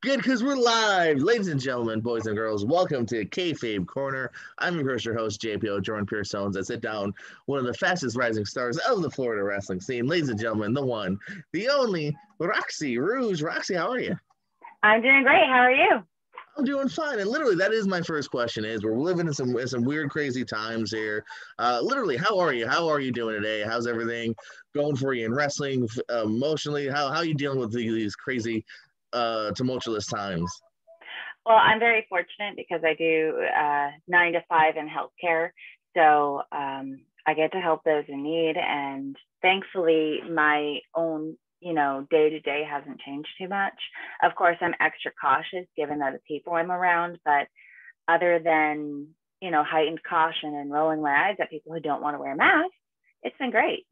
Good, because we're live. Ladies and gentlemen, boys and girls, welcome to Kayfabe Corner. I'm your host, JPO, Jordan Pierce Jones. I sit down one of the fastest rising stars of the Florida wrestling scene. Ladies and gentlemen, the one, the only, Roxy, Rouge. Roxy, how are you? I'm doing great. How are you? I'm doing fine. And literally, that is my first question is we're living in some weird, crazy times here. Literally, how are you? How are you doing today? How's everything going for you in wrestling, emotionally? How are you dealing with these crazy tumultuous times? Well, I'm very fortunate because I do 9 to 5 in healthcare. So I get to help those in need. And thankfully, my own, day to day hasn't changed too much. Of course, I'm extra cautious given that the people I'm around. But other than, heightened caution and rolling my eyes at people who don't want to wear masks, it's been great.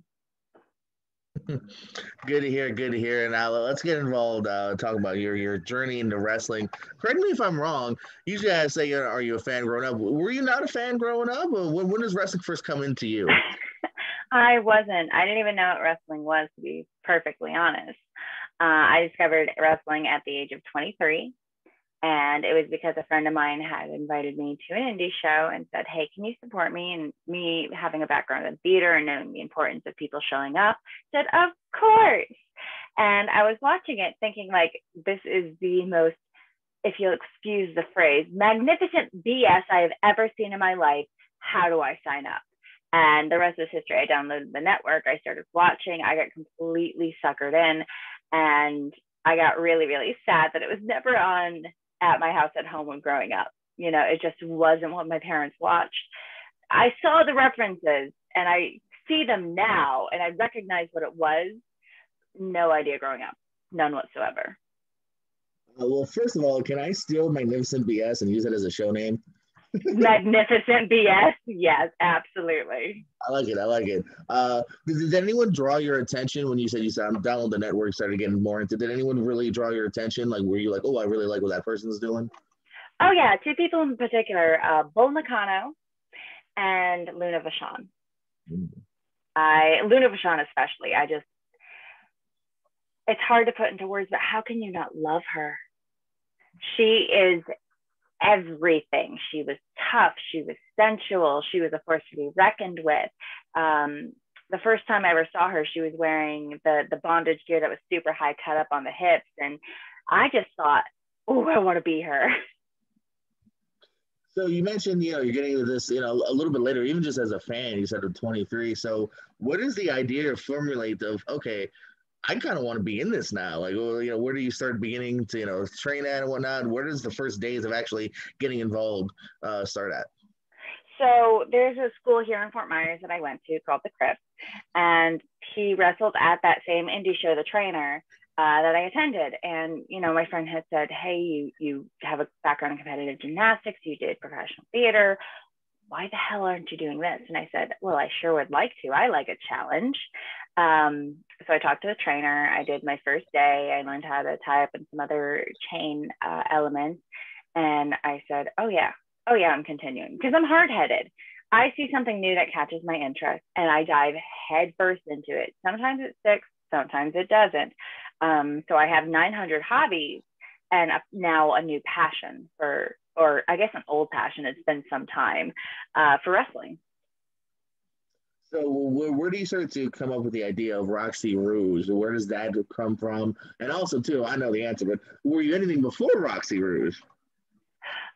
Good to hear. Good to hear. And now let's get involved. Talk about your journey into wrestling. Correct me if I'm wrong. Usually I say, are you a fan growing up? Were you not a fan growing up? Or when does wrestling first come into you? I wasn't. I didn't even know what wrestling was, to be perfectly honest. I discovered wrestling at the age of 23. And it was because a friend of mine had invited me to an indie show and said, hey, can you support me? And me having a background in theater and knowing the importance of people showing up, said, of course. And I was watching it thinking like, this is the most, if you'll excuse the phrase, magnificent BS I have ever seen in my life. How do I sign up? And the rest is history. I downloaded the network. I started watching. I got completely suckered in. And I got really, really sad that it was never on at my house at home when growing up. It just wasn't what my parents watched. I saw the references and I see them now and I recognize what it was. No idea growing up. None whatsoever. Well, first of all, can I steal Magnificent BS and use it as a show name? Magnificent BS? Yes, absolutely. I like it. I like it. Did anyone draw your attention when you said I'm down on the network, started getting more into? Did anyone really draw your attention? Like, were you like, oh, I really like what that person's doing? Oh yeah, two people in particular, Bull Nakano and Luna Vachon. Luna Vachon especially. It's hard to put into words, but how can you not love her? She is everything. She was tough. She was sensual. She was a force to be reckoned with. The first time I ever saw her, she was wearing the bondage gear that was super high cut up on the hips. And I just thought, oh, I want to be her. So you mentioned, you're getting into this, a little bit later, even just as a fan, you said at 23. So what is the idea to formulate of, okay, I kind of want to be in this now. Like, well, where do you start beginning to, train at and whatnot? Where does the first days of actually getting involved start at? So there's a school here in Fort Myers that I went to called The Crypt, and he wrestled at that same indie show, The Trainer, that I attended. And, my friend had said, hey, you have a background in competitive gymnastics, you did professional theater. Why the hell aren't you doing this? And I said, well, I sure would like to. I like a challenge. So I talked to the trainer. I did my first day. I learned how to tie up and some other chain elements. And I said, oh yeah, I'm continuing because I'm hard-headed. I see something new that catches my interest and I dive headfirst into it. Sometimes it sticks, sometimes it doesn't. So I have 900 hobbies and now a new passion or I guess an old passion. It's been some time for wrestling. So where do you start to come up with the idea of Roxy Rouge? Where does that come from? And also, too, I know the answer, but were you anything before Roxy Rouge?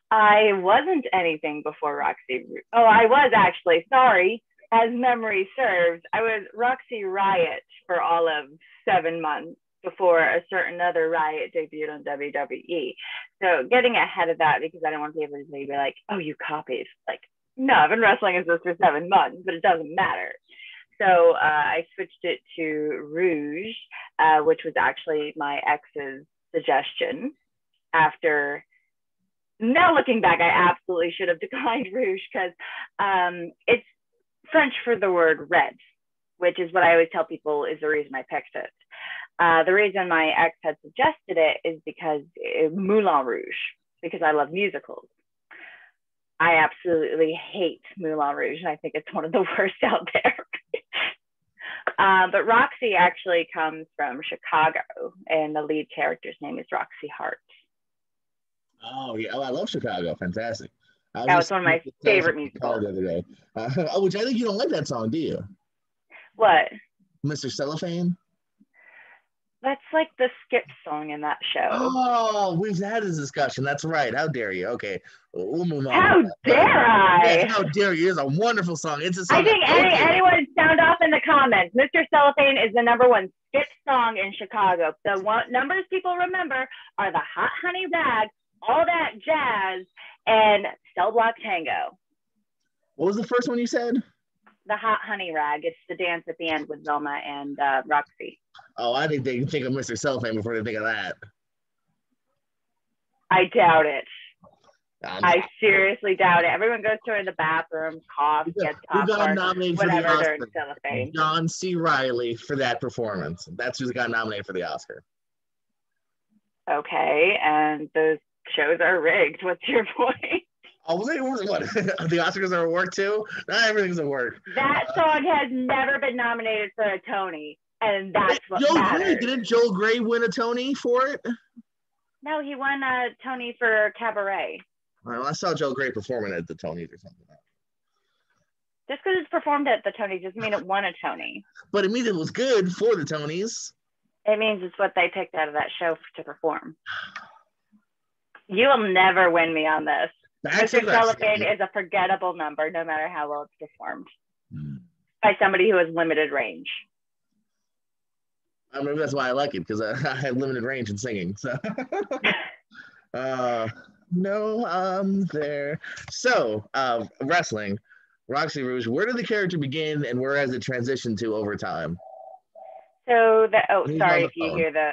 I wasn't anything before Roxy Rouge. Oh, I was actually. Sorry. As memory serves, I was Roxy Riot for all of 7 months before a certain other Riot debuted on WWE. So getting ahead of that because I don't want people to be like, oh, you copied. Like, no, I've been wrestling as this for 7 months, but it doesn't matter. So I switched it to Rouge, which was actually my ex's suggestion. After now looking back, I absolutely should have declined Rouge because it's French for the word red, which is what I always tell people is the reason I picked it. The reason my ex had suggested it is because Moulin Rouge, because I love musicals. I absolutely hate Moulin Rouge, and I think it's one of the worst out there. But Roxy actually comes from Chicago, and the lead character's name is Roxy Hart. Oh yeah, oh, I love Chicago. Fantastic. I was That was just one of my favorite the car musicals. the other day. Which I think you don't like that song, do you, What? Mr. Cellophane? That's like the skip song in that show. Oh, we've had this discussion. That's right. How dare you? Okay, we'll move on from How that. But dare yeah, I? how dare you? It's a wonderful song. It's a I song I think go to. anyone sound off in the comments. Mr. Cellophane is the #1 skip song in Chicago. The numbers people remember are the Hot Honey Rag, All That Jazz, and Cell Block Tango. What was the first one you said? The Hot Honey Rag. It's the dance at the end with Velma and Roxy. Oh, I think they can think of Mr. Cellophane before they think of that. I doubt it. I seriously doubt it. Everyone goes to her in the bathroom, coughs, gets Who got popcorn, nominated for the whatever during Oscar? Cellophane. John C. Reilly for that performance. That's who got nominated for the Oscar. Okay, and those shows are rigged. What's your point? Oh, what? The Oscars are at work too? Not everything's at work. That song has never been nominated for a Tony, and that's what matters. Didn't Joel Grey win a Tony for it? No, he won a Tony for Cabaret. Well, I saw Joel Grey performing at the Tonys or something. Just because it's performed at the Tonys doesn't mean it won a Tony. But it means it was good for the Tonys. It means it's what they picked out of that show to perform. You will never win me on this. Mr. Cellophane is a forgettable number, no matter how well it's performed by somebody who has limited range. I mean, that's why I like it, because I have limited range in singing. So, no, there. So, wrestling, Roxy Rouge. Where did the character begin, and where has it transitioned to over time? So sorry if you hear the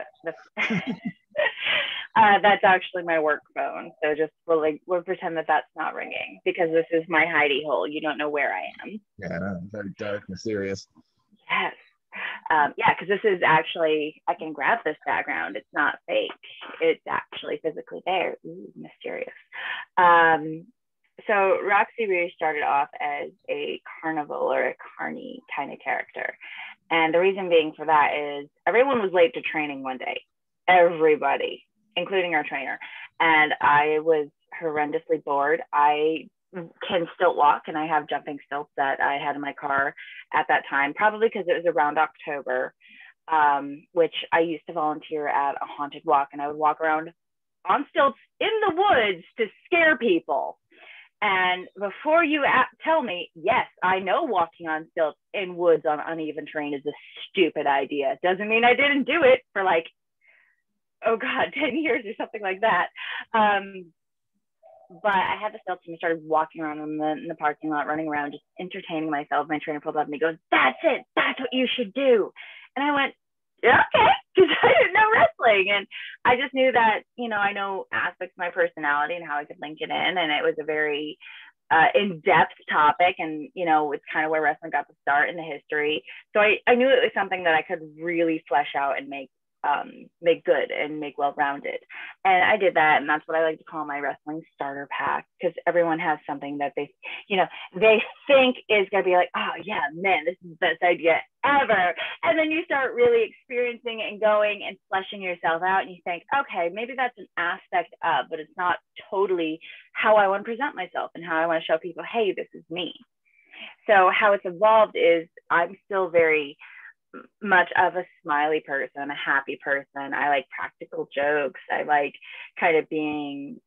that's actually my work phone. So just we'll pretend that that's not ringing, because this is my hidey hole. You don't know where I am. Yeah, very dark, mysterious. Yes. Yeah, because this is actually, I can grab this background. It's not fake. It's actually physically there. Ooh, mysterious. So Roxy Rouge started off as a carnival or a carny kind of character. And the reason being for that is everyone was late to training one day. Everybody, including our trainer. And I was horrendously bored. I can stilt walk, and I have jumping stilts that I had in my car at that time, probably because it was around October, which I used to volunteer at a haunted walk, and I would walk around on stilts in the woods to scare people. And before you tell me, yes, I know walking on stilts in woods on uneven terrain is a stupid idea. Doesn't mean I didn't do it for 10 years or something like that. But I had the stilts and I started walking around in the parking lot, running around, just entertaining myself. My trainer pulled up and he goes, "That's it. That's what you should do." And I went, yeah, okay, because I didn't know wrestling. And I just knew that, I know aspects of my personality and how I could link it in. And it was a very in-depth topic. And, it's kind of where wrestling got to start in the history. So I knew it was something that I could really flesh out and make good and make well-rounded. And I did that. And that's what I like to call my wrestling starter pack, because everyone has something that they think is going to be like, oh yeah, man, this is the best idea ever. And then you start really experiencing it and going and fleshing yourself out. And you think, okay, maybe that's an aspect of, but it's not totally how I want to present myself and how I want to show people, hey, this is me. So how it's evolved is I'm still very much of a smiley person, a happy person. I like practical jokes. I like kind of being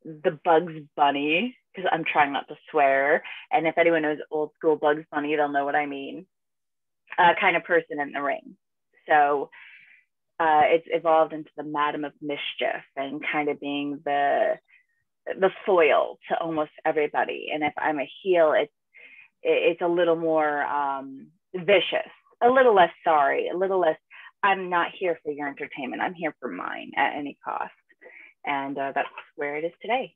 the Bugs Bunny, because I'm trying not to swear. And if anyone knows old school Bugs Bunny, they'll know what I mean. Kind of person in the ring. So it's evolved into the Madam of Mischief and kind of being the foil to almost everybody. And if I'm a heel, it's a little more vicious, a little less sorry, a little less, I'm not here for your entertainment. I'm here for mine at any cost. And that's where it is today.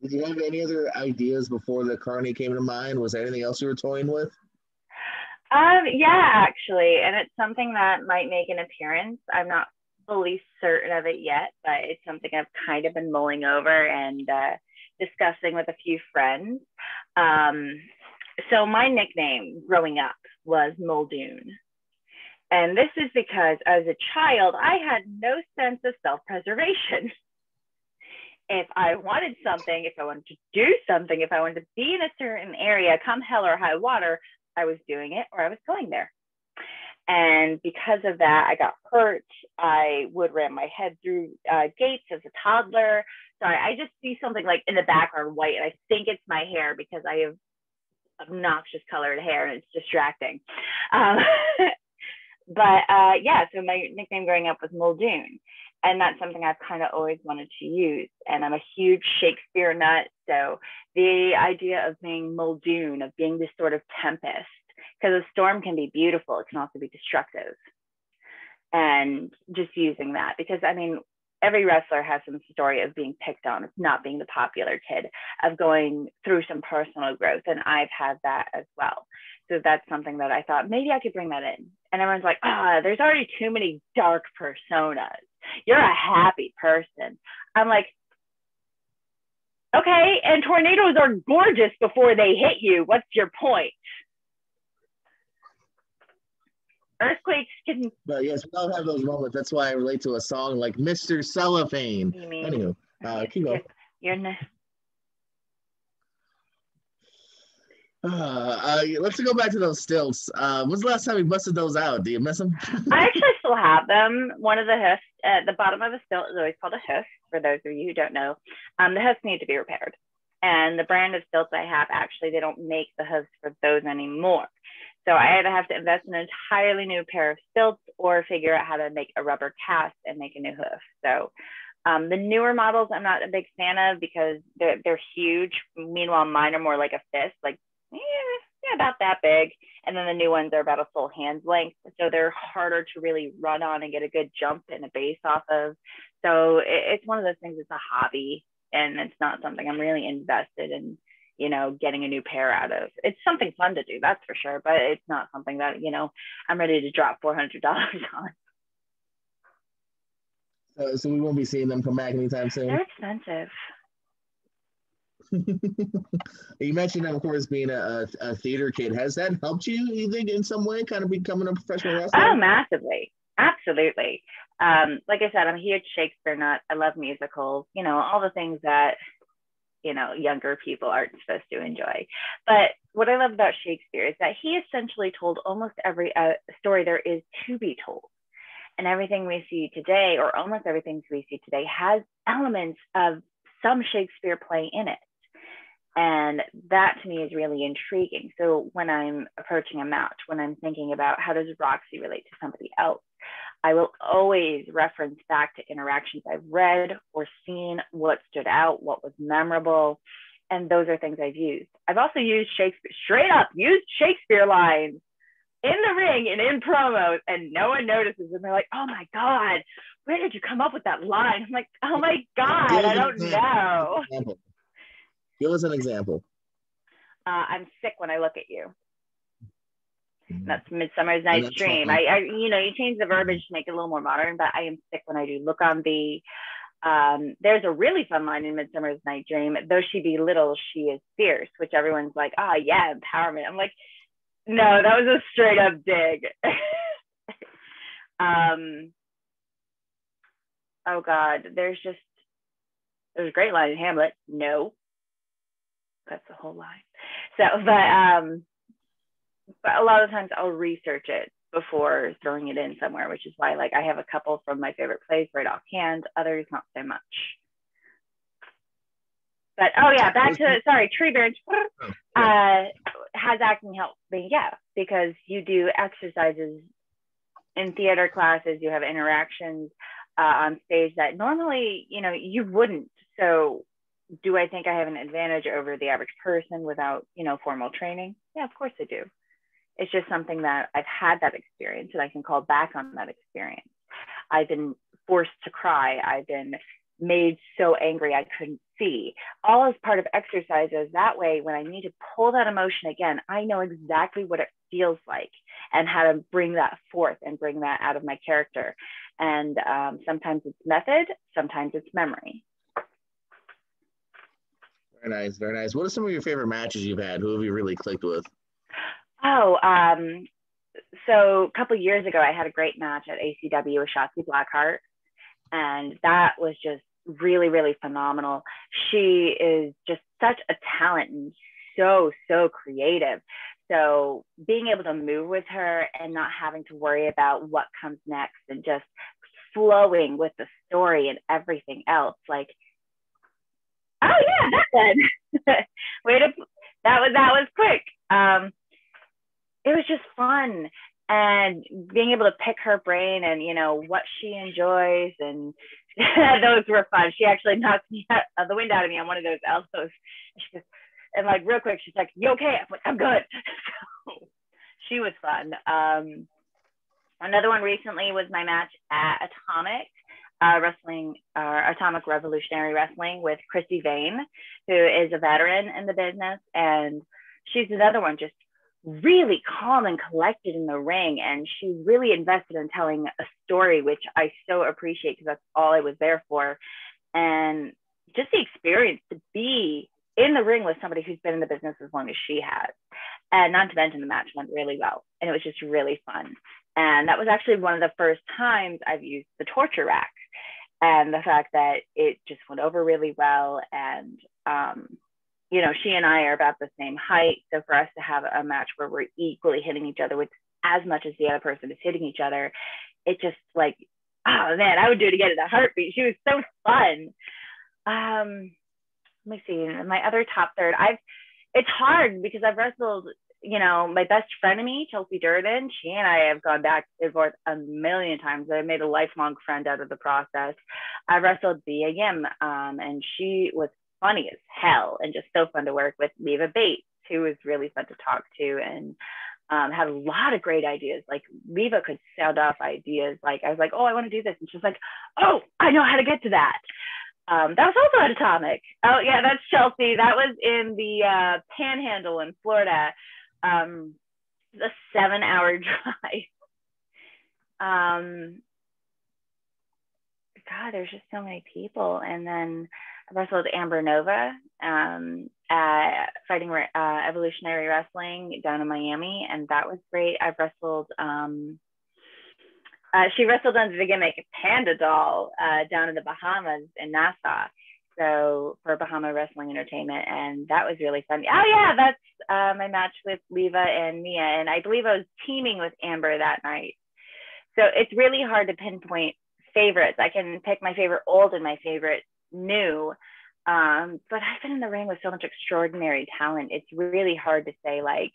Did you have any other ideas before the carny came to mind? Was there anything else you were toying with? Yeah, actually. And it's something that might make an appearance. I'm not fully certain of it yet, but it's something I've kind of been mulling over and discussing with a few friends. So my nickname growing up was Muldoon. And this is because as a child, I had no sense of self-preservation. If I wanted something, if I wanted to do something, if I wanted to be in a certain area, come hell or high water, I was doing it or I was going there. And because of that, I got hurt. I would ram my head through gates as a toddler. Sorry, I just see something like in the background white, and I think it's my hair because I have obnoxious colored hair and it's distracting. Um, yeah, so my nickname growing up was Muldoon. And that's something I've kind of always wanted to use. And I'm a huge Shakespeare nut. So the idea of being Muldoon, of being this sort of tempest, because a storm can be beautiful, it can also be destructive. And just using that, because I mean, every wrestler has some story of being picked on, of not being the popular kid, of going through some personal growth. And I've had that as well. So that's something that I thought maybe I could bring that in. And everyone's like, there's already too many dark personas. You're a happy person. I'm like, okay, and tornadoes are gorgeous before they hit you. What's your point? Earthquakes can. But yes, we all have those moments. That's why I relate to a song like Mr. Cellophane. You mean, anywho, keep going. Let's go back to those stilts. When's the last time you busted those out? Do you miss them? I actually still have them. One of the hoofs at the bottom of a stilt is always called a hoof, for those of you who don't know. The hoofs need to be repaired. And the brand of stilts I have, actually, they don't make the hoofs for those anymore. So I either have to invest in an entirely new pair of stilts or figure out how to make a rubber cast and make a new hoof. So the newer models I'm not a big fan of because they're huge. Meanwhile, mine are more like a fist, like about that big. And then the new ones are about a full hand's length. So they're harder to really run on and get a good jump and a base off of. So it's one of those things, it's a hobby and it's not something I'm really invested in, getting a new pair out of. It's something fun to do, that's for sure. But it's not something that, I'm ready to drop $400 on. So we won't be seeing them come back anytime soon? They're expensive. You mentioned, of course, being a theater kid. Has that helped you think, in some way, kind of becoming a professional wrestler? Oh, massively. Absolutely. Like I said, I'm a huge Shakespeare nut. I love musicals, all the things that, younger people aren't supposed to enjoy. But what I love about Shakespeare is that he essentially told almost every story there is to be told. And everything we see today, or almost everything we see today, has elements of some Shakespeare play in it. And that to me is really intriguing. So when I'm approaching a match, when I'm thinking about how does Roxy relate to somebody else, I will always reference back to interactions I've read or seen, what stood out, what was memorable. And those are things I've used. I've also used Shakespeare, straight up used Shakespeare lines in the ring and in promos, and no one notices. And they're like, oh my God, where did you come up with that line? I'm like, oh my God, I don't know. Give us an example. I'm sick when I look at you. That's Midsummer's Night's Dream. You change the verbiage to make it a little more modern, but I am sick when I do. Look on the, there's a really fun line in Midsummer's Night's Dream. Though she be little, she is fierce, which everyone's like, yeah, empowerment. I'm like, no, that was a straight up dig. Oh God, there's a great line in Hamlet. No. That's the whole line. So, but a lot of times I'll research it before throwing it in somewhere, which is why, like, I have a couple from my favorite plays right offhand, others not so much. But back to Tree Branch has acting help. But because you do exercises in theater classes, you have interactions on stage that normally you wouldn't. So do I think I have an advantage over the average person without, formal training? Yeah, of course I do. It's just something that I've had that experience and I can call back on that experience. I've been forced to cry. I've been made so angry I couldn't see. All as part of exercises. That way, when I need to pull that emotion again, I know exactly what it feels like and how to bring that forth and bring that out of my character. And sometimes it's method, sometimes it's memory. Very nice, very nice. What are some of your favorite matches you've had? Who have you really clicked with? Oh, so a couple years ago, I had a great match at ACW with Shotzi Blackheart, and that was just really, really phenomenal. She is just such a talent and so creative. So being able to move with her and not having to worry about what comes next and just flowing with the story and everything else, like, oh yeah, that one. Way to that was quick. It was just fun, and being able to pick her brain and what she enjoys, and those were fun. She actually knocked me out, the wind out of me on one of those elbows. She goes, and like real quick, she's like, "You okay?" I'm like, "I'm good." So she was fun. Another one recently was my match at Atomic Wrestling, Atomic Revolutionary Wrestling, with Chrissy Vane, who is a veteran in the business, and she's another one just really calm and collected in the ring, and she really invested in telling a story, which I so appreciate because that's all I was there for. And just the experience to be in the ring with somebody who's been in the business as long as she has, and not to mention the match went really well, and it was just really fun. And that was actually one of the first times I've used the torture rack, and the fact that it just went over really well. And she and I are about the same height. So for us to have a match where we're equally hitting each other with as much as the other person is hitting each other, it just like, oh man, I would do it again in a heartbeat. She was so fun. Let me see. My other top third, it's hard because I've wrestled, my best friend of me, Chelsea Durden, she and I have gone back and forth a million times. I made a lifelong friend out of the process. I wrestled Bia Yim, and she was funny as hell and just so fun to work with. Leva Bates, who was really fun to talk to, and had a lot of great ideas. Like Leva could sound off ideas. Like I was like, "Oh, I want to do this," and she's like, "Oh, I know how to get to that." That was also at Atomic. Oh yeah, that's Chelsea. That was in the Panhandle in Florida. The 7-hour drive. God, there's just so many people. And then I wrestled Amber Nova at Fighting Evolutionary Wrestling down in Miami, and that was great. I've wrestled. She wrestled under the gimmick Panda Doll down in the Bahamas in Nassau. So for Bahama Wrestling Entertainment, and that was really fun. Oh yeah, that's my match with Leva and Mia, and I believe I was teaming with Amber that night. So it's really hard to pinpoint favorites. I can pick my favorite old and my favorite new, but I've been in the ring with so much extraordinary talent. It's really hard to say, like,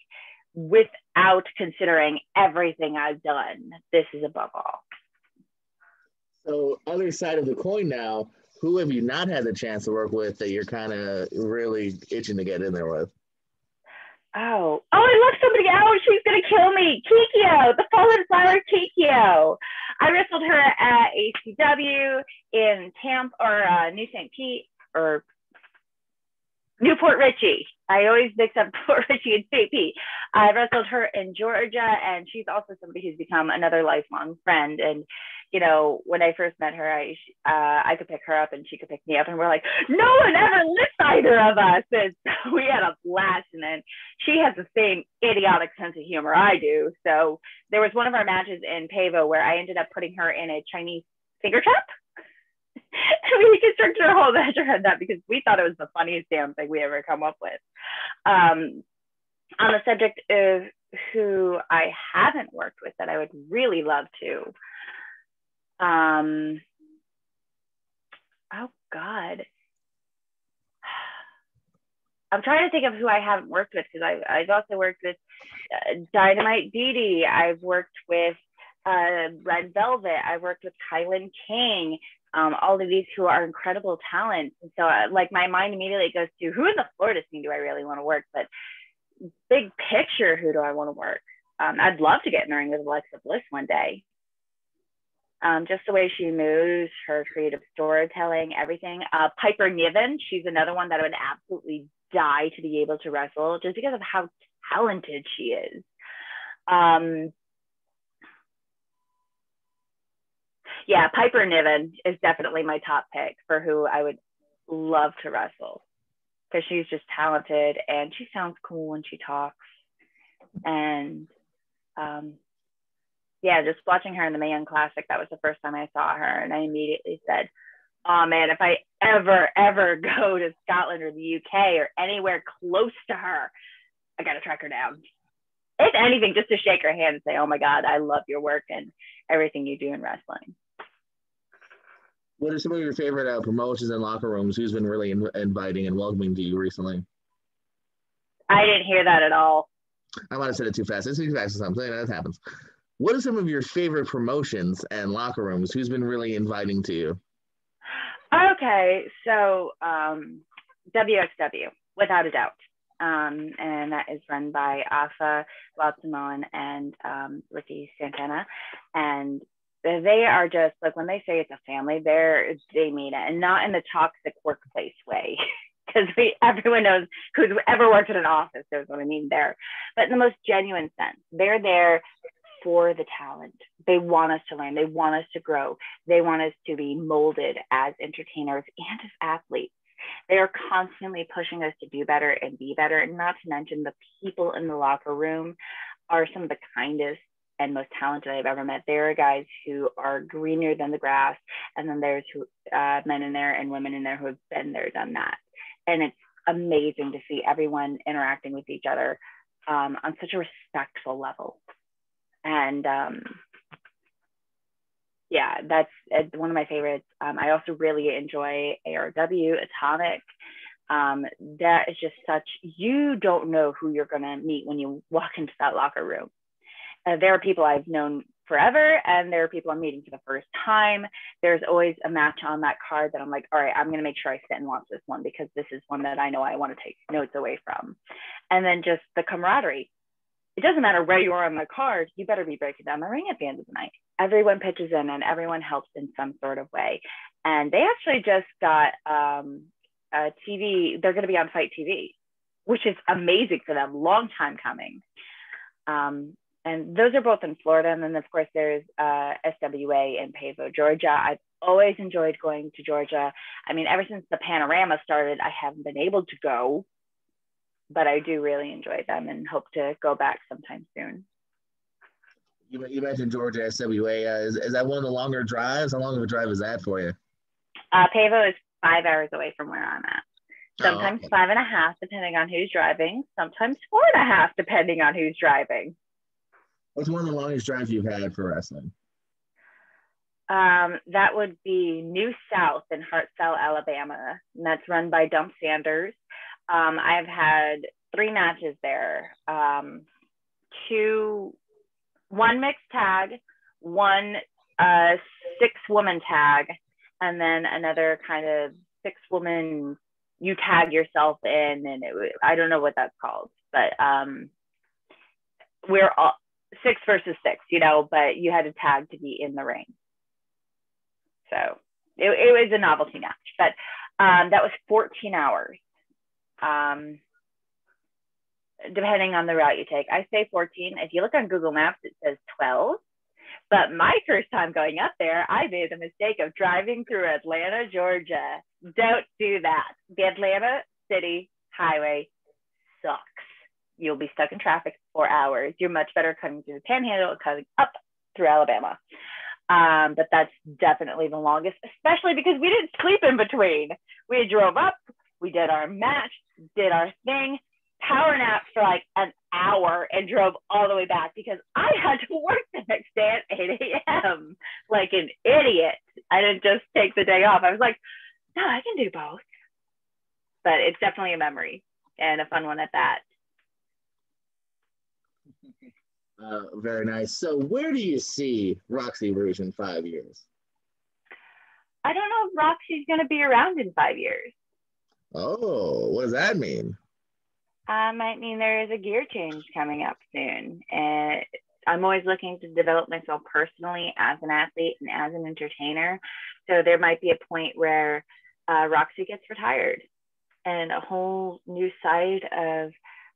without considering everything I've done, this is above all. So, other side of the coin now, who have you not had the chance to work with that you're kind of really itching to get in there with? Oh, I love somebody. Oh, she's going to kill me. Kikyo, the Fallen Flower Kikyo. I wrestled her at ACW in Tampa or New St. Pete or Newport Richey. I always mix up Port Richey and St. Pete. I wrestled her in Georgia, and she's also somebody who's become another lifelong friend. And when I first met her, I could pick her up and she could pick me up, and we're like, no one ever lifts either of us. And so we had a blast. And then she has the same idiotic sense of humor I do. So there was one of our matches in Pavo where I ended up putting her in a Chinese finger trap. And we constructed our whole match around that because we thought it was the funniest damn thing we ever come up with. On the subject of who I haven't worked with that I would really love to. Oh God. I'm trying to think of who I haven't worked with, because I've also worked with Dynamite Dee Dee. I've worked with Red Velvet. I've worked with Kylan King. All of these who are incredible talents. And so like my mind immediately goes to, who in the Florida scene do I really want to work? But big picture, who do I want to work? I'd love to get in the ring with Alexa Bliss one day. Just the way she moves, her creative storytelling, everything. Piper Niven, she's another one that I would absolutely die to be able to wrestle just because of how talented she is. Yeah, Piper Niven is definitely my top pick for who I would love to wrestle. because she's just talented and she sounds cool when she talks. And yeah, just watching her in the Mae Young Classic, that was the first time I saw her, and I immediately said, oh man, if I ever go to Scotland or the UK or anywhere close to her, I gotta track her down. If anything, just to shake her hand and say, oh my God, I love your work and everything you do in wrestling. What are some of your favorite promotions and locker rooms? Who's been really inviting and welcoming to you recently? I didn't hear that at all. I might have said it too fast. It's too fast or something. That happens. What are some of your favorite promotions and locker rooms? Who's been really inviting to you? Okay, so WXW, without a doubt. And that is run by Afa Watsamon and Ricky Santana. And they are just like, when they say it's a family, they mean it, and not in the toxic workplace way. Because everyone knows, who's ever worked in an office knows what I mean there. But in the most genuine sense, they're there for the talent. They want us to learn. They want us to grow. They want us to be molded as entertainers and as athletes. They are constantly pushing us to do better and be better. And not to mention, the people in the locker room are some of the kindest and most talented I've ever met. There are guys who are greener than the grass, and then there's men in there and women in there who have been there, done that. And it's amazing to see everyone interacting with each other on such a respectful level. And yeah, that's one of my favorites. I also really enjoy ARW, Atomic. That is just such, you don't know who you're going to meet when you walk into that locker room. There are people I've known forever, and there are people I'm meeting for the first time. There's always a match on that card that I'm like, all right, I'm going to make sure I sit and watch this one, because this is one that I know I want to take notes away from. And then just the camaraderie. It doesn't matter where you are on the card, you better be breaking down the ring at the end of the night. Everyone pitches in and everyone helps in some sort of way. And they actually just got a TV, they're going to be on Fight TV, which is amazing for them, long time coming. And those are both in Florida. And then, of course, there's SWA in Pavo, Georgia. I've always enjoyed going to Georgia. I mean, ever since the Panorama started, I haven't been able to go, but I do really enjoy them and hope to go back sometime soon. You mentioned Georgia, SWA. Is that one of the longer drives? How long of a drive is that for you? Pavo is 5 hours away from where I'm at. Sometimes 5.5, depending on who's driving. Sometimes 4.5, depending on who's driving. What's one of the longest drives you've had for wrestling? That would be New South in Hartselle, Alabama. And that's run by Dump Sanders. I've had 3 matches there. 1 mixed tag, 1 6-woman tag, and then another kind of 6-woman, you tag yourself in, and I don't know what that's called, but we're all 6 versus 6, but you had to tag to be in the ring. So it was a novelty match, but that was 14 hours. Depending on the route you take. I say 14. If you look on Google Maps, it says 12. But my first time going up there, I made the mistake of driving through Atlanta, Georgia. Don't do that. The Atlanta City Highway sucks. You'll be stuck in traffic for hours. You're much better cutting through the Panhandle, cutting up through Alabama. But that's definitely the longest, especially because we didn't sleep in between. We drove up, we did our match, did our thing, power nap for like an hour, and drove all the way back because I had to work the next day at 8 a.m. like an idiot. I didn't just take the day off. I was like, no, I can do both. But it's definitely a memory, and a fun one at that. Very nice. So where do you see Roxy Rouge in 5 years? I don't know if Roxy's going to be around in 5 years. Oh, what does that mean? Might mean there is a gear change coming up soon. And I'm always looking to develop myself personally as an athlete and as an entertainer. So there might be a point where Roxy gets retired and a whole new side of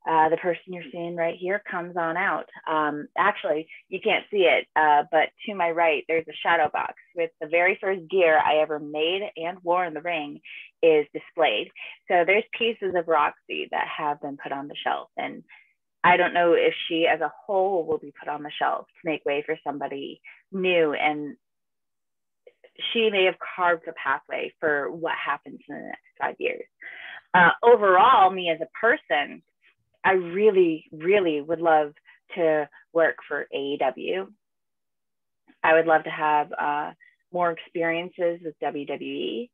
The person you're seeing right here comes on out. Actually, you can't see it, but to my right, there's a shadow box with the very first gear I ever made and wore in the ring is displayed. So there's pieces of Roxy that have been put on the shelf. And I don't know if she as a whole will be put on the shelf to make way for somebody new. And she may have carved the pathway for what happens in the next 5 years. Overall, me as a person, I really, really would love to work for AEW. I would love to have more experiences with WWE.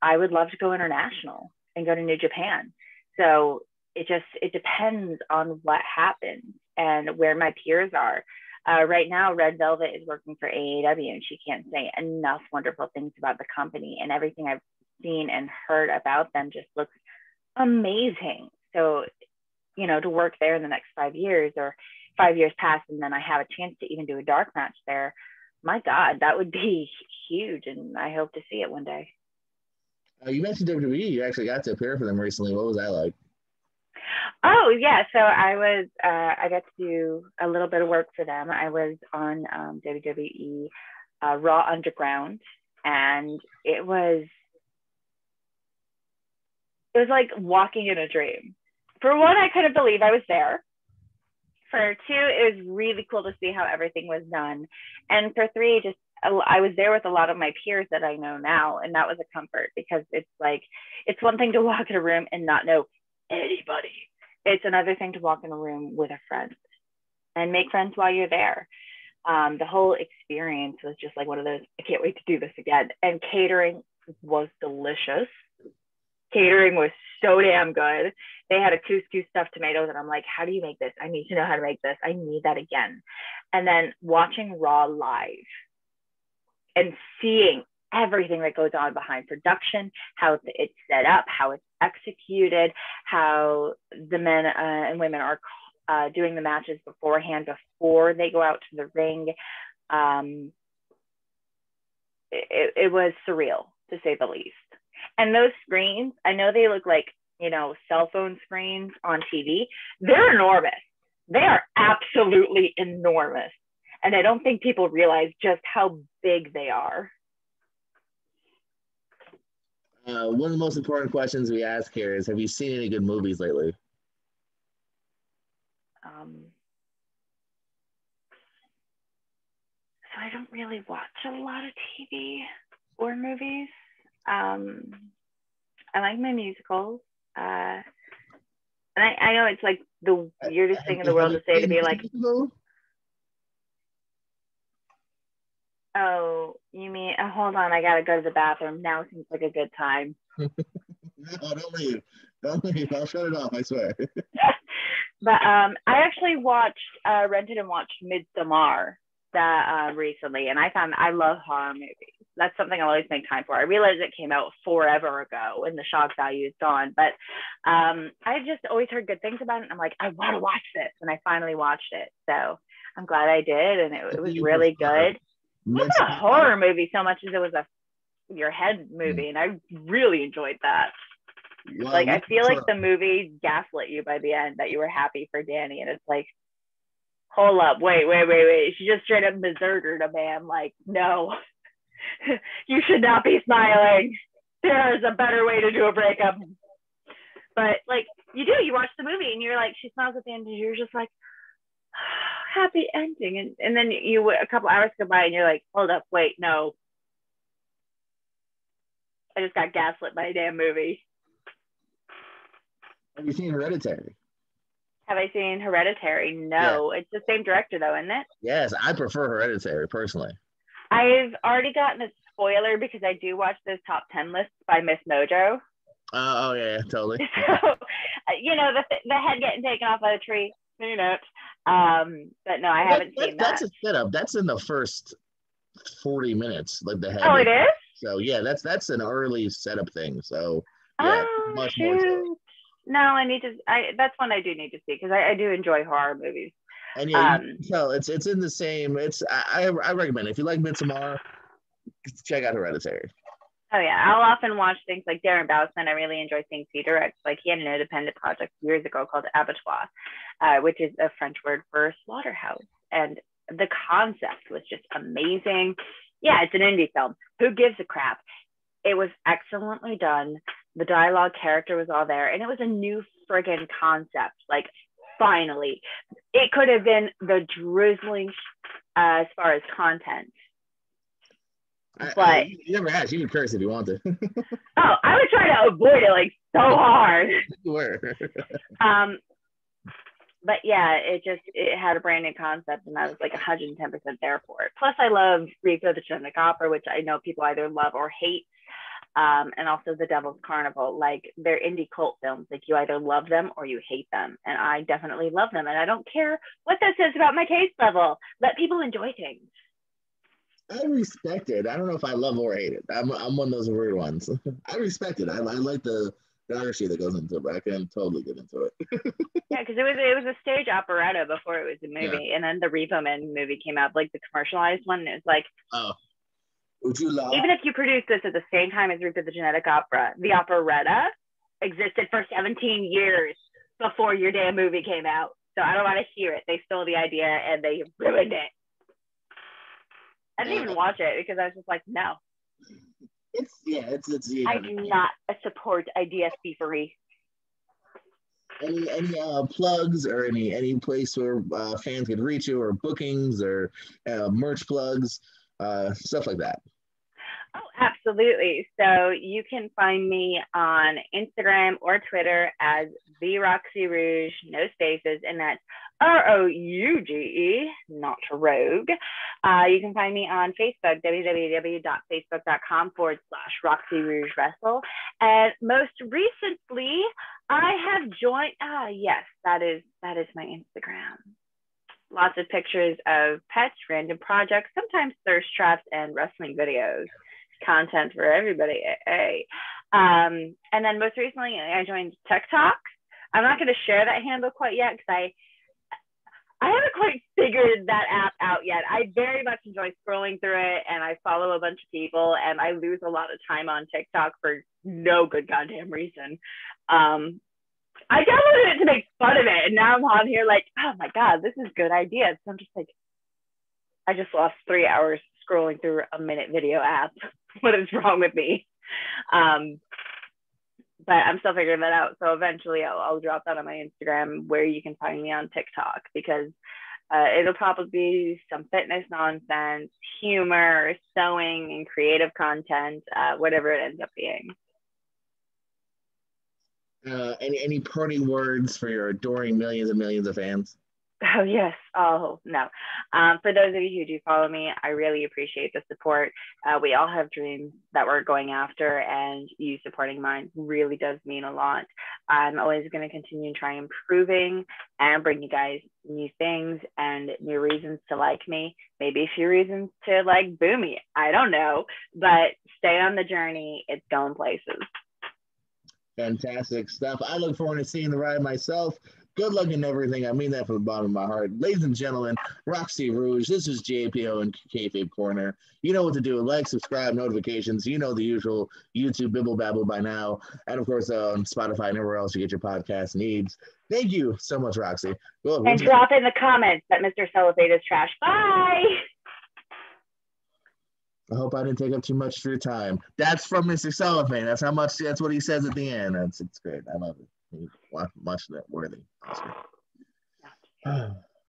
I would love to go international and go to New Japan. So it depends on what happens and where my peers are. Right now, Red Velvet is working for AEW, and she can't say enough wonderful things about the company, and everything I've seen and heard about them just looks amazing. So, to work there in the next 5 years or 5 years past, and then I have a chance to even do a dark match there, my God, that would be huge. And I hope to see it one day. You mentioned WWE. You actually got to appear for them recently. What was that like? Oh, yeah. So I got to do a little bit of work for them. I was on WWE Raw Underground, and it was like walking in a dream. For one, I couldn't believe I was there. For two, it was really cool to see how everything was done. And for three, I was there with a lot of my peers that I know now, and that was a comfort, because it's one thing to walk in a room and not know anybody. It's another thing to walk in a room with a friend and make friends while you're there. The whole experience was just like one of those, I can't wait to do this again. And catering was delicious. Catering was so damn good. They had a couscous stuffed tomatoes, and I'm like, how do you make this? I need to know how to make this. I need that again. And then watching Raw live and seeing everything that goes on behind production, how it's set up, how it's executed, how the men and women are doing the matches beforehand before they go out to the ring. It was surreal, to say the least. And those screens, I know they look like, cell phone screens on TV. They're enormous. They are absolutely enormous. And I don't think people realize just how big they are. One of the most important questions we ask here is, have you seen any good movies lately? So I don't really watch a lot of TV or movies. I like my musicals. And I know it's like the weirdest thing in the world to say, to be like, oh, you mean, hold on, I gotta go to the bathroom. Now seems like a good time. No, don't leave. Don't leave. I'll shut it off, I swear. But I actually rented and watched Midsommar recently, and I love horror movies. That's something I always make time for. I realized it came out forever ago and the shock value is gone, but I just always heard good things about it, and I'm like, I want to watch this, and I finally watched it. So I'm glad I did, and it was really good. It wasn't a horror movie so much as it was a your head movie, and I really enjoyed that. Well, like, I feel like the movie gaslit you by the end, that you were happy for Danny, and it's like, hold up, wait. She just straight up murdered a man. Like, no, you should not be smiling. There is a better way to do a breakup. But like, you watch the movie and you're like, she smiles at the end and you're just like, oh, happy ending. And then a couple hours go by and you're like, hold up, wait, no. I just got gaslit by a damn movie. Have you seen Hereditary? Have I seen Hereditary? No. Yeah. It's the same director, though, isn't it? Yes, I prefer Hereditary, personally. I've already gotten a spoiler because I do watch those top 10 lists by Miss Mojo. Oh, yeah, totally. So, the head getting taken off by the tree, seen it. But no, I haven't seen that. That's a setup. That's in the first 40 minutes, like the head. Oh, it is? So, yeah, that's an early setup thing. So, yeah, much more so. No, that's one I do need to see, because I do enjoy horror movies. And yeah, it's in the same. I recommend it. If you like Midsommar, check out Hereditary. Oh yeah, I'll often watch things like Darren Bowsman. I really enjoy things he directs. Like he had an independent project years ago called Abattoir, which is a French word for slaughterhouse, and the concept was just amazing. Yeah, it's an indie film. Who gives a crap? It was excellently done. The dialogue, character was all there, and it was a new friggin' concept. Like, finally, it could have been the drizzling as far as content. But you never asked. You can curse if you want to. Oh, I was trying to avoid it like so hard. You were. But yeah, it had a brand new concept, and I was like 110% there for it. Plus, I love Rouge the Genetic Opera, which I know people either love or hate. And also The Devil's Carnival. Like, they're indie cult films. Like, you either love them or you hate them. And I definitely love them. And I don't care what that says about my taste level. Let people enjoy things. I respect it. I don't know if I love or hate it. I'm one of those weird ones. I respect it. I like the honesty that goes into it, but I can totally get into it. Yeah, because it was a stage operetta before it was a movie, yeah. And then the Repo Man movie came out, like the commercialized one. It was like, oh, would you love? Even if you produce this at the same time as Rouge the Genetic Opera, the operetta existed for 17 years before your damn movie came out. So I don't want to hear it. They stole the idea and they ruined it. I didn't even watch it because I was just like, no. It's I do not support idea thievery. Any plugs or any place where fans can reach you, or bookings or merch plugs, stuff like that? Oh, absolutely. So you can find me on Instagram or Twitter as the Roxy Rouge, no spaces, and that's Rouge, not Rogue. You can find me on Facebook, www.facebook.com/Roxy Rouge Wrestle. And most recently, I have joined. Yes, that is my Instagram. Lots of pictures of pets, random projects, sometimes thirst traps, and wrestling videos. Content for everybody. Hey. And then most recently, I joined TikTok. I'm not going to share that handle quite yet because I haven't quite figured that app out yet. I very much enjoy scrolling through it, and I follow a bunch of people, and I lose a lot of time on TikTok for no good goddamn reason. I downloaded it to make fun of it, and now I'm on here like, oh my God, this is a good idea. So I'm just like, I just lost 3 hours scrolling through a minute video app. What is wrong with me? But I'm still figuring that out. So eventually I'll drop that on my Instagram, where you can find me on TikTok, because it'll probably be some fitness nonsense, humor, sewing, and creative content, whatever it ends up being. Any parting words for your adoring millions and millions of fans? Oh, yes. Oh, no. For those of you who do follow me, I really appreciate the support. We all have dreams that we're going after, and you supporting mine really does mean a lot. I'm always going to continue to try improving and bring you guys new things and new reasons to like me. Maybe a few reasons to like boo me. I don't know. But stay on the journey. It's going places. Fantastic stuff. I look forward to seeing the ride myself. Good luck in everything. I mean that from the bottom of my heart. Ladies and gentlemen, Roxy Rouge, this is JPO and Kayfabe Corner. You know what to do. Like, subscribe, notifications. You know the usual YouTube bibble babble by now. And, of course, on Spotify and everywhere else you get your podcast needs. Thank you so much, Roxy. And drop in the comments that Mr. Cellophane is trash. Bye! I hope I didn't take up too much of your time. That's from Mr. Cellophane. That's what he says at the end. It's great. I love it. Much that worthy. Oscar.